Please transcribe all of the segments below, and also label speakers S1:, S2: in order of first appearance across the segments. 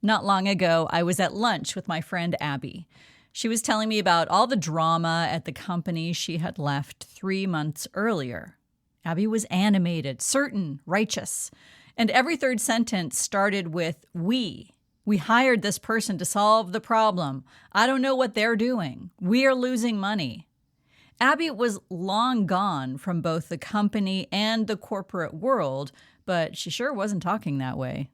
S1: Not long ago, I was at lunch with my friend Abby. She was telling me about all the drama at the company she had left 3 months earlier. Abby was animated, certain, righteous. And every third sentence started with we. We hired this person to solve the problem. I don't know what they're doing. We are losing money. Abby was long gone from both the company and the corporate world, but she sure wasn't talking that way.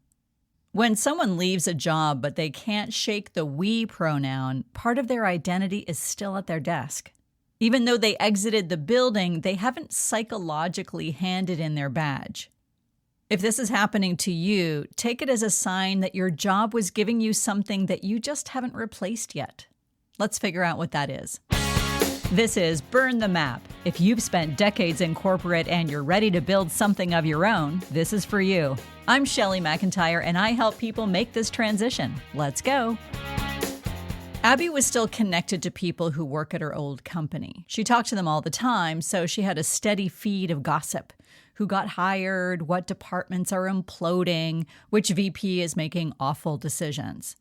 S1: When someone leaves a job but they can't shake the we pronoun, part of their identity is still at their desk. Even though they exited the building, they haven't psychologically handed in their badge. If this is happening to you, take it as a sign that your job was giving you something that you just haven't replaced yet. Let's figure out what that is. This is Burn the Map. If you've spent decades in corporate and you're ready to build something of your own, this is for you. I'm Shelley McIntyre, and I help people make this transition. Let's go. Abby was still connected to people who work at her old company. She talked to them all the time, so she had a steady feed of gossip. Who got hired, what departments are imploding, which VP is making awful decisions.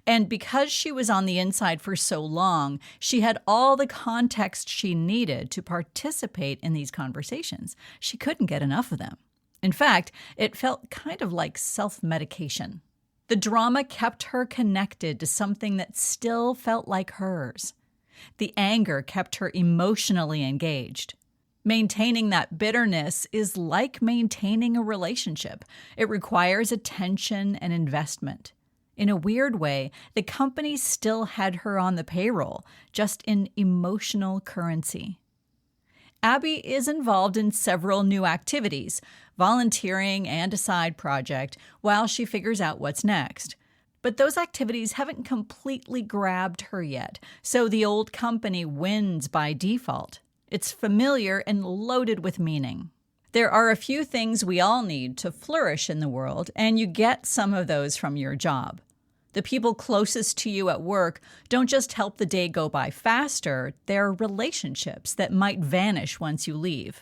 S1: And because she was on the inside for so long, she had all the context she needed to participate in these conversations. She couldn't get enough of them. In fact, it felt kind of like self-medication. The drama kept her connected to something that still felt like hers. The anger kept her emotionally engaged. Maintaining that bitterness is like maintaining a relationship. It requires attention and investment. In a weird way, the company still had her on the payroll, just in emotional currency. Abby is involved in several new activities, volunteering and a side project, while she figures out what's next. But those activities haven't completely grabbed her yet, so the old company wins by default. It's familiar and loaded with meaning. There are a few things we all need to flourish in the world, and you get some of those from your job. The people closest to you at work don't just help the day go by faster, they're relationships that might vanish once you leave.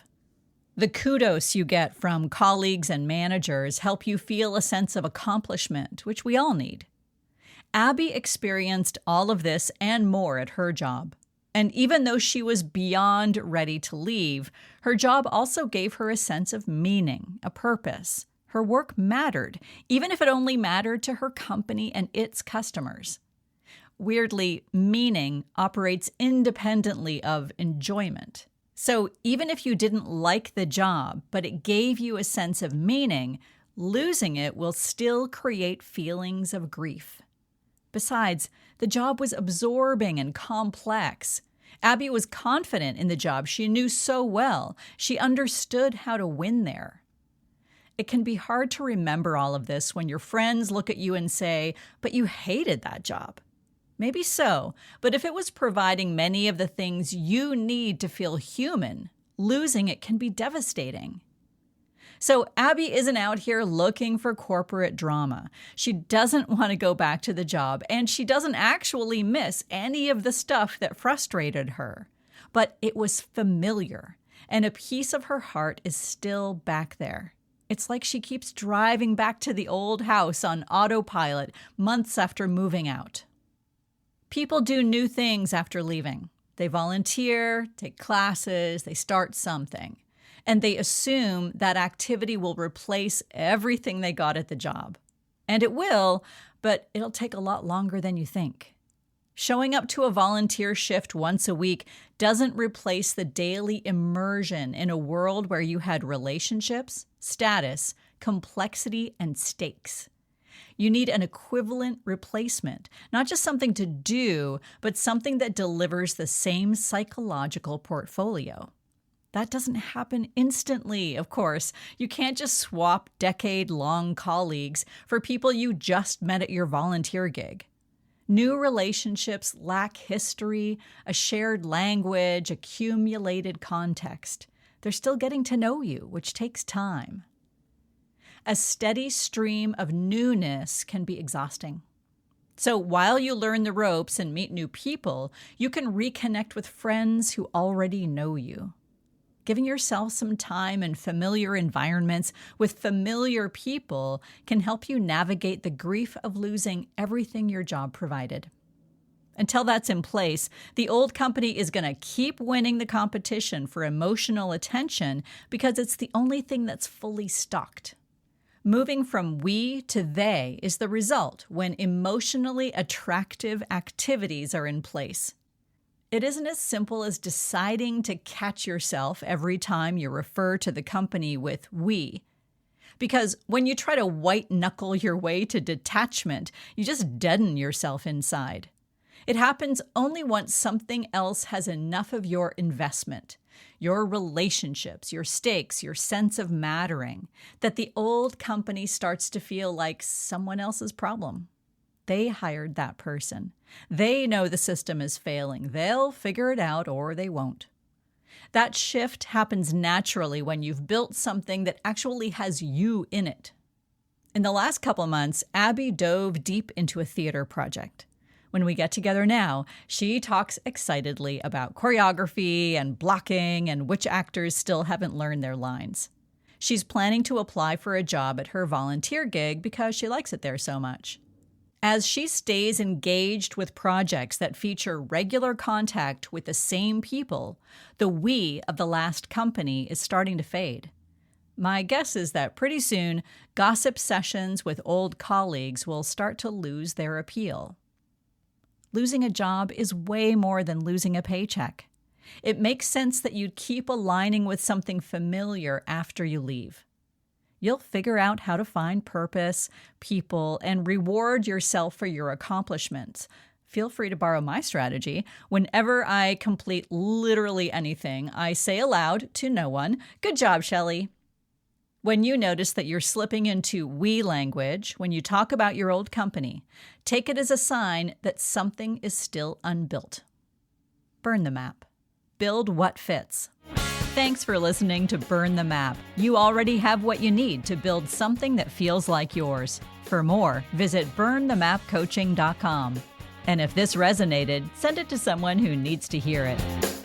S1: The kudos you get from colleagues and managers help you feel a sense of accomplishment, which we all need. Abby experienced all of this and more at her job. And even though she was beyond ready to leave, her job also gave her a sense of meaning, a purpose. Her work mattered, even if it only mattered to her company and its customers. Weirdly, meaning operates independently of enjoyment. So even if you didn't like the job, but it gave you a sense of meaning, losing it will still create feelings of grief. Besides, the job was absorbing and complex. Abby was confident in the job she knew so well. She understood how to win there. It can be hard to remember all of this when your friends look at you and say, "But you hated that job." Maybe so, but if it was providing many of the things you need to feel human, losing it can be devastating. So Abby isn't out here looking for corporate drama. She doesn't want to go back to the job, and she doesn't actually miss any of the stuff that frustrated her. But it was familiar, and a piece of her heart is still back there. It's like she keeps driving back to the old house on autopilot months after moving out. People do new things after leaving. They volunteer, take classes, they start something. And they assume that activity will replace everything they got at the job. And it will, but it'll take a lot longer than you think. Showing up to a volunteer shift once a week doesn't replace the daily immersion in a world where you had relationships, status, complexity, and stakes. You need an equivalent replacement, not just something to do, but something that delivers the same psychological portfolio. That doesn't happen instantly, of course. You can't just swap decade-long colleagues for people you just met at your volunteer gig. New relationships lack history, a shared language, accumulated context. They're still getting to know you, which takes time. A steady stream of newness can be exhausting. So while you learn the ropes and meet new people, you can reconnect with friends who already know you. Giving yourself some time in familiar environments with familiar people can help you navigate the grief of losing everything your job provided. Until that's in place, the old company is going to keep winning the competition for emotional attention because it's the only thing that's fully stocked. Moving from we to they is the result when emotionally attractive activities are in place. It isn't as simple as deciding to catch yourself every time you refer to the company with we. Because when you try to white-knuckle your way to detachment, you just deaden yourself inside. It happens only once something else has enough of your investment, your relationships, your stakes, your sense of mattering, that the old company starts to feel like someone else's problem. They hired that person. They know the system is failing. They'll figure it out or they won't. That shift happens naturally when you've built something that actually has you in it. In the last couple months, Abby dove deep into a theater project. When we get together now, she talks excitedly about choreography and blocking and which actors still haven't learned their lines. She's planning to apply for a job at her volunteer gig because she likes it there so much. As she stays engaged with projects that feature regular contact with the same people, the we of the last company is starting to fade. My guess is that pretty soon, gossip sessions with old colleagues will start to lose their appeal. Losing a job is way more than losing a paycheck. It makes sense that you'd keep aligning with something familiar after you leave. You'll figure out how to find purpose, people, and reward yourself for your accomplishments. Feel free to borrow my strategy. Whenever I complete literally anything, I say aloud to no one, "Good job, Shelley." When you notice that you're slipping into we language when you talk about your old company, take it as a sign that something is still unbuilt. Burn the map. Build what fits. Thanks for listening to Burn the Map. You already have what you need to build something that feels like yours. For more, visit burnthemapcoaching.com. And if this resonated, send it to someone who needs to hear it.